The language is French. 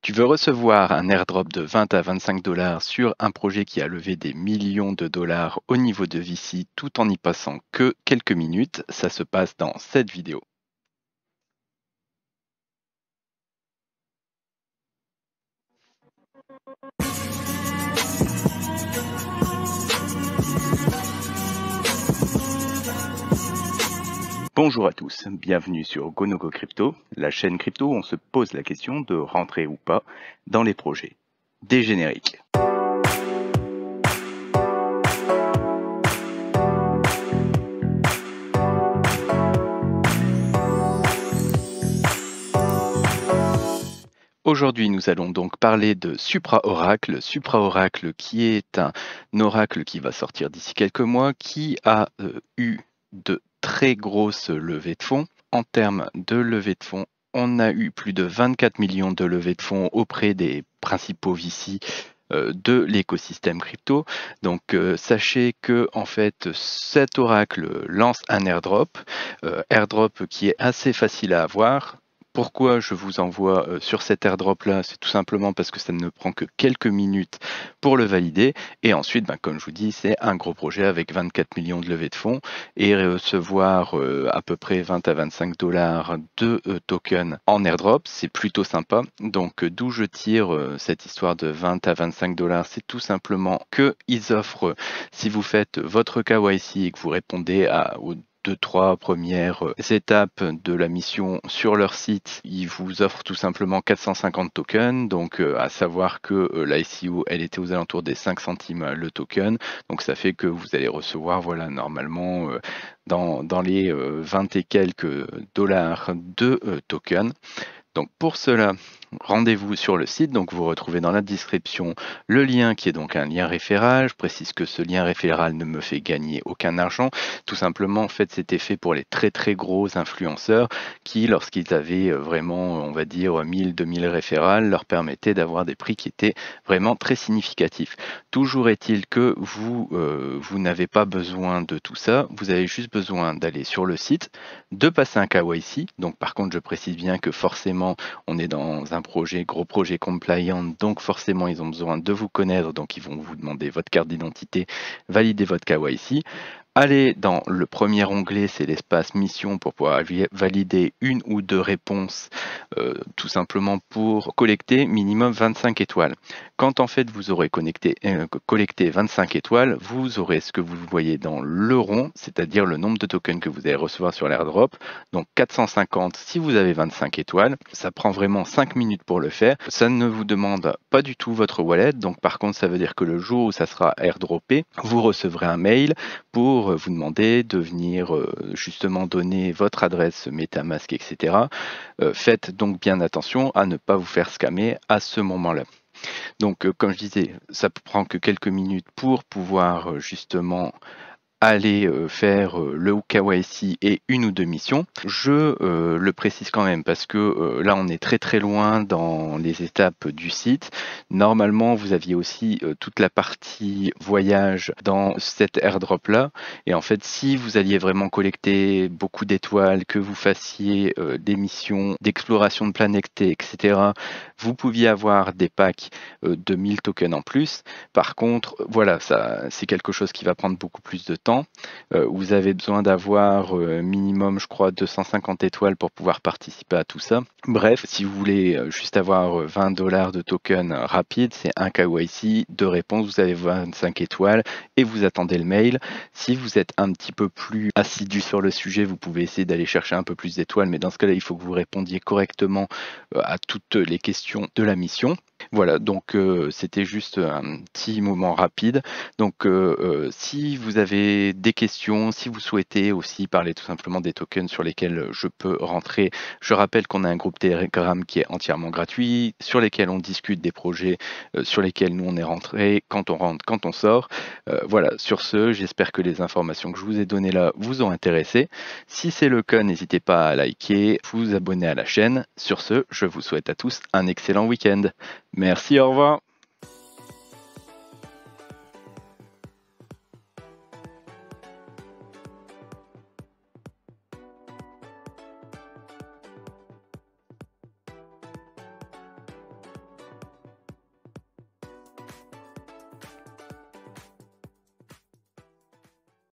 Tu veux recevoir un airdrop de 20 à 25 dollars sur un projet qui a levé des millions de dollars au niveau de VC tout en n'y passant que quelques minutes. Ça se passe dans cette vidéo. Bonjour à tous, bienvenue sur GoNoGo Crypto, la chaîne crypto où on se pose la question de rentrer ou pas dans les projets. Des génériques. Aujourd'hui, nous allons donc parler de SupraOracle. SupraOracle qui est un oracle qui va sortir d'ici quelques mois, qui a eu de très grosses levées de fonds. En termes de levée de fonds, on a eu plus de 24 millions de levées de fonds auprès des principaux VC de l'écosystème crypto. Donc sachez que en fait cet oracle lance un airdrop, airdrop qui est assez facile à avoir. Pourquoi je vous envoie sur cet airdrop là? C'est tout simplement parce que ça ne prend que quelques minutes pour le valider. Et ensuite, comme je vous dis, c'est un gros projet avec 24 millions de levées de fonds et recevoir à peu près 20 à 25 dollars de tokens en airdrop, c'est plutôt sympa. Donc d'où je tire cette histoire de 20 à 25 dollars, c'est tout simplement qu'ils offrent, si vous faites votre KYC et que vous répondez aux 2-3 premières étapes de la mission sur leur site, ils vous offrent tout simplement 450 tokens, donc à savoir que la ICO elle était aux alentours des 5 centimes le token, donc ça fait que vous allez recevoir voilà normalement dans les 20 et quelques dollars de tokens. Donc pour cela, rendez-vous sur le site, donc vous retrouvez dans la description le lien qui est donc un lien référal. Je précise que ce lien référal ne me fait gagner aucun argent. Tout simplement, en fait, c'était fait pour les très très gros influenceurs qui, lorsqu'ils avaient vraiment, on va dire, 1000-2000 référals, leur permettait d'avoir des prix qui étaient vraiment très significatifs. Toujours est-il que vous n'avez pas besoin de tout ça. Vous avez juste besoin d'aller sur le site, de passer un KYC. Donc par contre, je précise bien que forcément, on est dans un gros projet compliant, donc forcément ils ont besoin de vous connaître, donc ils vont vous demander votre carte d'identité, valider votre KYC. Allez dans le premier onglet, c'est l'espace mission pour pouvoir valider une ou deux réponses, tout simplement pour collecter minimum 25 étoiles. Quand en fait vous aurez collecté 25 étoiles, vous aurez ce que vous voyez dans le rond, c'est-à-dire le nombre de tokens que vous allez recevoir sur l'airdrop. Donc 450 si vous avez 25 étoiles. Ça prend vraiment 5 minutes pour le faire. Ça ne vous demande pas du tout votre wallet. Donc par contre, ça veut dire que le jour où ça sera airdroppé, vous recevrez un mail pour vous demander de venir justement donner votre adresse MetaMask, etc. Faites donc bien attention à ne pas vous faire scammer à ce moment-là. Donc comme je disais, ça prend que quelques minutes pour pouvoir justement aller faire le KYC et une ou deux missions. Je le précise quand même parce que là on est très très loin dans les étapes du site. Normalement vous aviez aussi toute la partie voyage dans cet airdrop là, et en fait si vous alliez vraiment collecter beaucoup d'étoiles, que vous fassiez des missions d'exploration de planètes, etc., vous pouviez avoir des packs de 1000 tokens en plus. Par contre voilà, ça c'est quelque chose qui va prendre beaucoup plus de temps. Vous avez besoin d'avoir minimum, je crois, 250 étoiles pour pouvoir participer à tout ça. Bref, si vous voulez juste avoir 20 dollars de token rapide, c'est un KYC, deux réponses, vous avez 25 étoiles et vous attendez le mail. Si vous êtes un petit peu plus assidu sur le sujet, vous pouvez essayer d'aller chercher un peu plus d'étoiles, mais dans ce cas-là, il faut que vous répondiez correctement à toutes les questions de la mission. Voilà, donc c'était juste un petit moment rapide. Donc si vous avez des questions, si vous souhaitez aussi parler tout simplement des tokens sur lesquels je peux rentrer, je rappelle qu'on a un groupe Telegram qui est entièrement gratuit, sur lesquels on discute des projets sur lesquels nous on est rentré, quand on rentre, quand on sort. Voilà, sur ce, j'espère que les informations que je vous ai données là vous ont intéressé. Si c'est le cas, n'hésitez pas à liker, vous abonner à la chaîne. Sur ce, je vous souhaite à tous un excellent week-end. Merci, au revoir.